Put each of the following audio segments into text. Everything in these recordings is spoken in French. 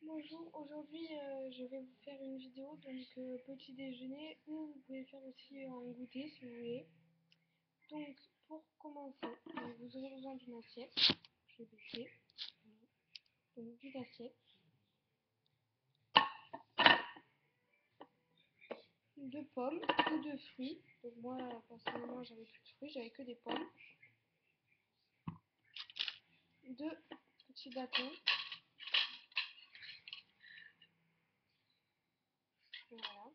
Bonjour, aujourd'hui je vais vous faire une vidéo petit déjeuner ou vous pouvez faire aussi un goûter si vous voulez. Donc pour commencer, vous aurez besoin d'une assiette, je vais baisser, donc d'une assiette, de pommes ou de fruits. Donc moi personnellement j'avais plus de fruits, j'avais que des pommes, deux petits bâtons, voilà,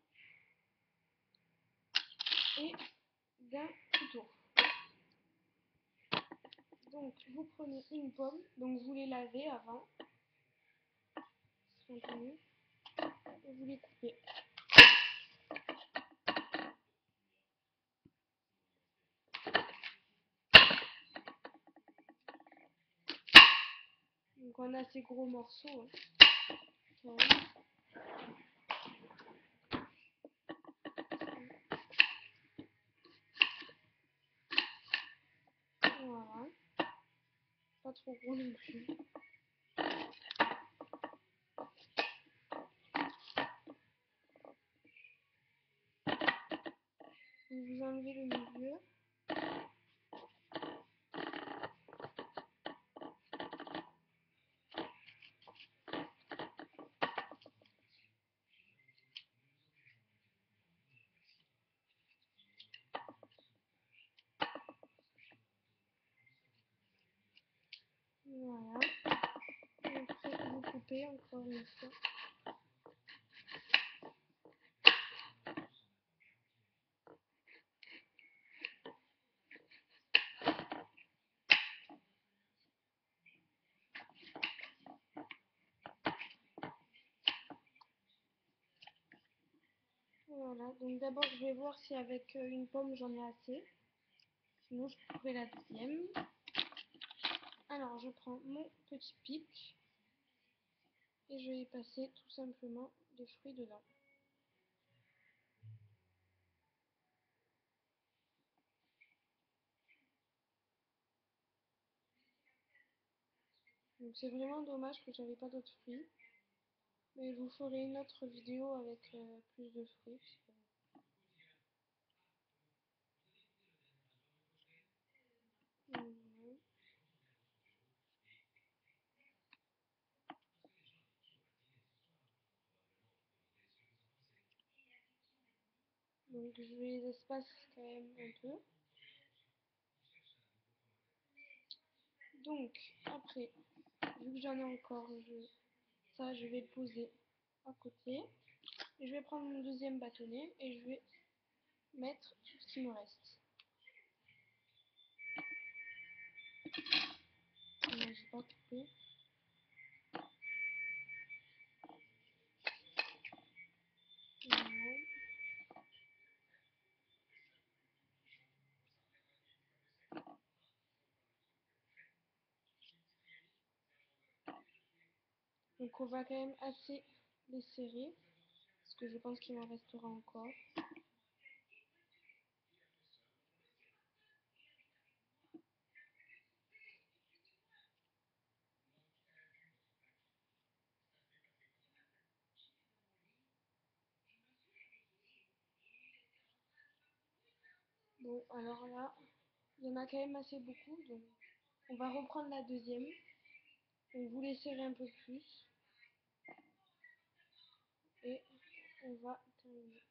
et d'un couteau. Donc vous prenez une pomme, donc vous les lavez avant, et vous les coupez. Donc on a ces gros morceaux. Voilà. Voilà. Pas trop gros non plus. Vous enlevez le milieu. Voilà. Et après vous coupez encore une fois. Voilà. Donc d'abord je vais voir si avec une pomme j'en ai assez. Sinon je couperai la deuxième. Alors je prends mon petit pic et je vais passer tout simplement des fruits dedans. Donc c'est vraiment dommage que j'avais pas d'autres fruits. Mais je vous ferai une autre vidéo avec plus de fruits. Mhm. Donc je les espace quand même un peu. Donc après, vu que j'en ai encore, ça je vais le poser à côté. Et je vais prendre mon deuxième bâtonnet et je vais mettre tout ce qui me reste. Non, j'ai pas coupé. Voilà. Donc on va quand même assez les serrer, parce que je pense qu'il m'en restera encore. Bon, alors là, il y en a quand même assez beaucoup, donc on va reprendre la deuxième. Donc vous les serrez un peu plus. Et on va terminer.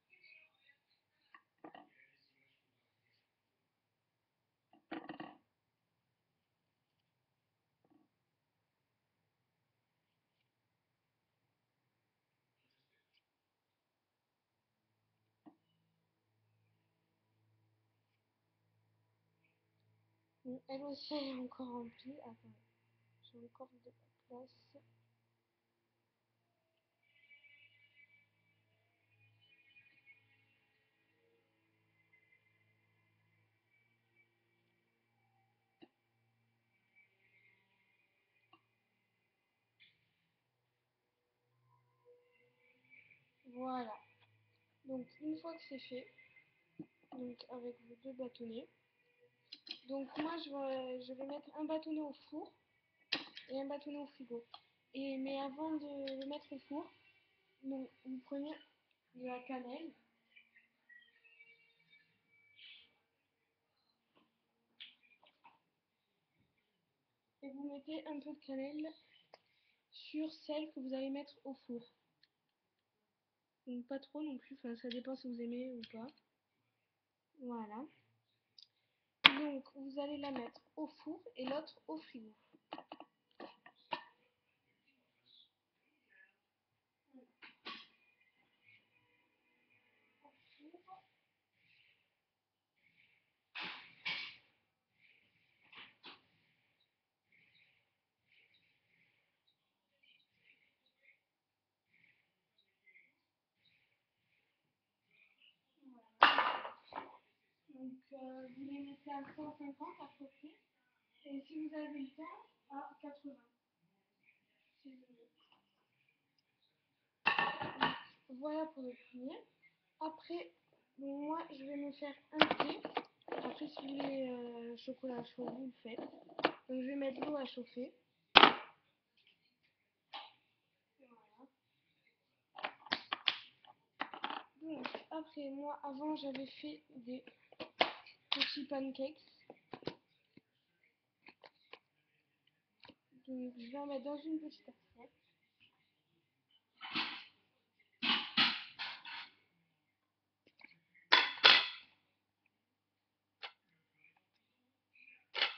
Donc, elle aussi, elle est encore remplie. Attends, j'ai encore de la place. Voilà. Donc une fois que c'est fait, donc avec vos deux bâtonnets, donc moi je vais mettre un bâtonnet au four et un bâtonnet au frigo. Mais avant de le mettre au four, donc, vous prenez de la cannelle. Et vous mettez un peu de cannelle sur celle que vous allez mettre au four. Donc pas trop non plus, enfin ça dépend si vous aimez ou pas. Voilà. Donc vous allez la mettre au four et l'autre au frigo. Donc vous les mettez à 150 à chauffer. Et si vous avez le temps, à 80. Si vous voulez. Donc, voilà pour le premier. Après, bon, moi je vais me faire un thé. Après si vous voulez chocolat chaud, vous le faites. Donc je vais mettre l'eau à chauffer. Voilà. Donc après, moi avant j'avais fait des petits pancakes. Donc je vais en mettre dans une petite assiette.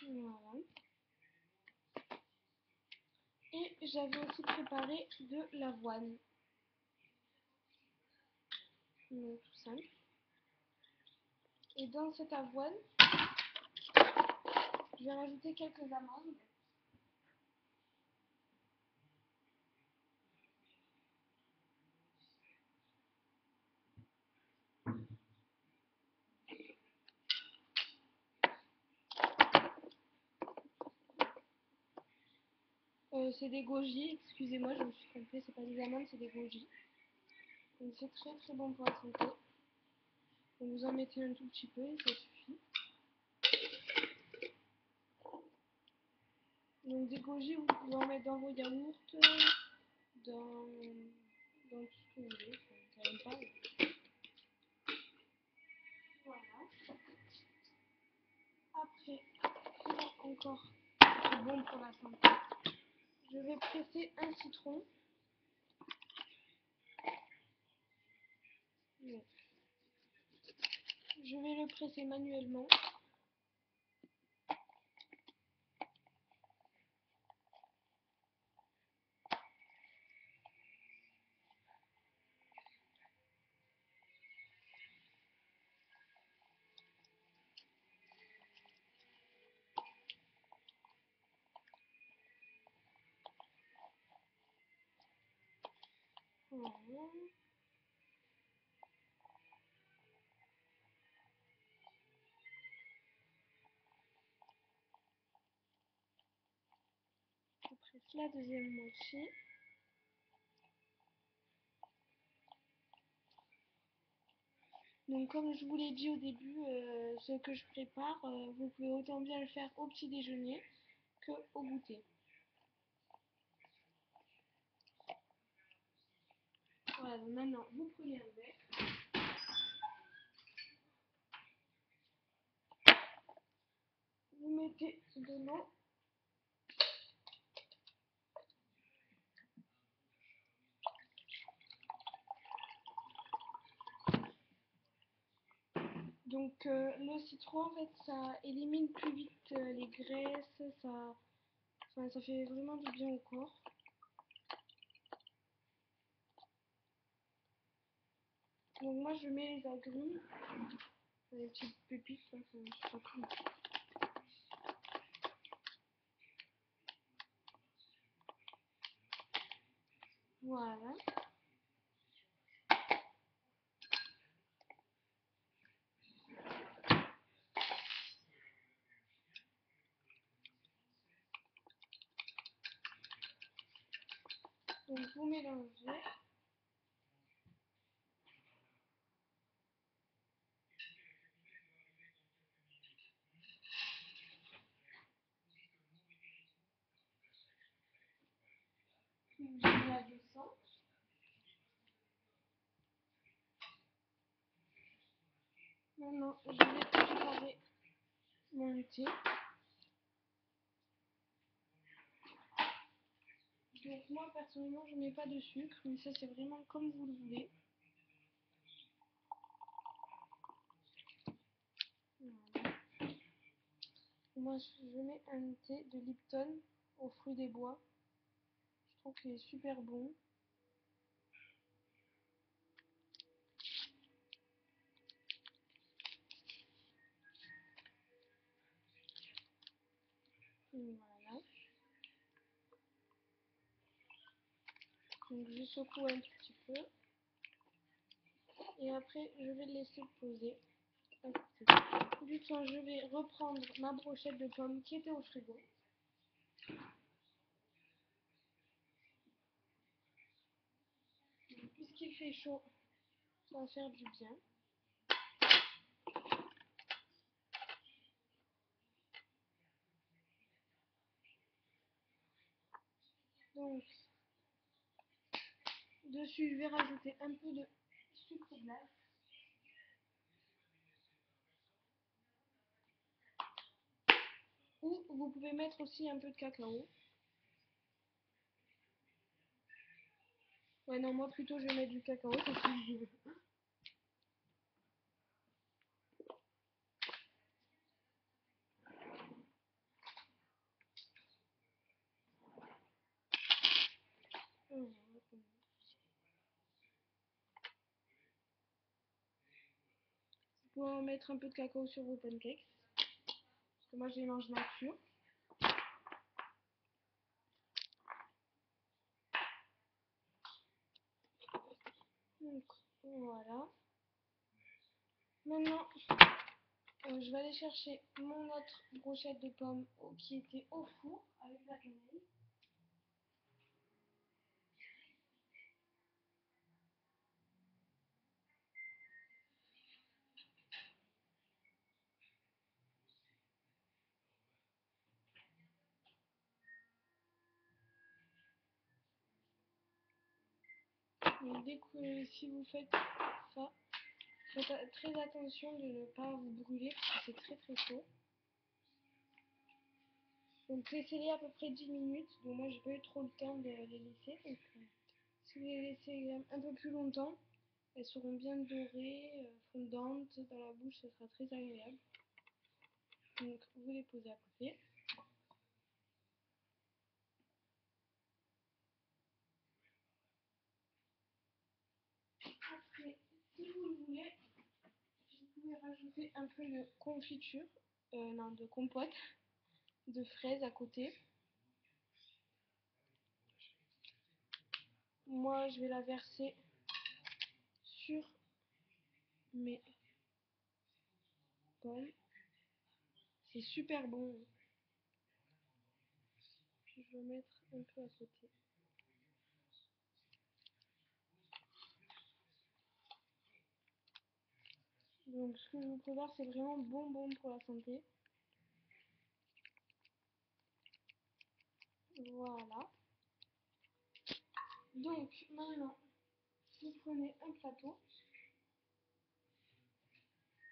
Voilà. Et j'avais aussi préparé de l'avoine. Donc tout simple. Et dans cette avoine, je vais rajouter quelques amandes. C'est des goji, excusez-moi, je me suis trompée, c'est pas des amandes, c'est des goji. Donc c'est très très bon pour la santé. Donc vous en mettez un tout petit peu et ça suffit. Donc des goji, vous pouvez en mettre dans vos yaourts, dans tout ce que vous voulez, enfin, quand même pas. Mais... Voilà. Après, pour encore bon pour la santé, je vais presser un citron. Donc, je vais le presser manuellement. Voilà. Je presse la deuxième moitié. Donc comme je vous l'ai dit au début, ce que je prépare, vous pouvez autant bien le faire au petit déjeuner que au goûter. Voilà, donc maintenant vous prenez un verre. Vous mettez de l'eau. Donc le citron en fait ça élimine plus vite les graisses, ça fait vraiment du bien au corps. Donc moi je mets les agrumes, les petites pépites, ça, je sais pas comment. Voilà. Donc vous mélangez. 200. Maintenant, je vais préparer mon thé. Donc moi personnellement je mets pas de sucre, mais ça c'est vraiment comme vous le voulez. Voilà. Moi je mets un thé de Lipton aux fruits des bois. Je trouve qu'il est super bon. Voilà. Donc je secoue un petit peu. Et après je vais le laisser poser. Du temps, je vais reprendre ma brochette de pommes qui était au frigo. Puisqu'il fait chaud, ça va faire du bien. Donc, dessus, je vais rajouter un peu de sucre glace. Ou vous pouvez mettre aussi un peu de cacao. Ouais, non, moi plutôt je vais mettre du cacao. Vous pouvez en mettre un peu de cacao sur vos pancakes. Parce que moi je les mange nature. Donc voilà. Maintenant, je vais aller chercher mon autre brochette de pommes qui était au four avec la cannelle. Donc dès que si vous faites ça, faites très attention de ne pas vous brûler parce que c'est très très chaud. Donc laissez-les à peu près 10 minutes. Donc moi j'ai pas eu trop le temps de les laisser. Donc si vous les laissez un peu plus longtemps, elles seront bien dorées, fondantes dans la bouche, ce sera très agréable. Donc vous les posez à côté. Après, si vous le voulez, vous pouvez rajouter un peu de confiture, non de compote, de fraises à côté. Moi je vais la verser sur mes pommes. C'est super bon. Puis je vais mettre un peu à côté. Donc ce que je vous prépare c'est vraiment bon pour la santé. Voilà. Donc maintenant vous prenez un plateau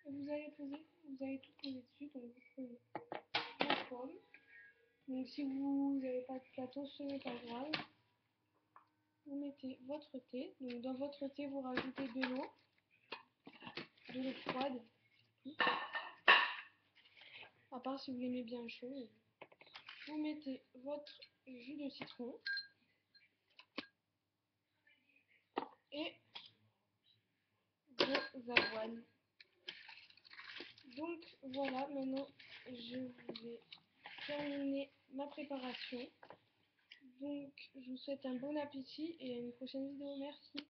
et vous allez tout poser dessus. Donc vous prenez vos pommes. Donc si vous n'avez pas de plateau, ce n'est pas grave. Vous mettez votre thé. Donc dans votre thé vous rajoutez de l'eau froide. À part si vous l'aimez bien chaud. Vous mettez votre jus de citron et vos avoines. Donc voilà, maintenant je vais terminer ma préparation. Donc je vous souhaite un bon appétit et à une prochaine vidéo. Merci.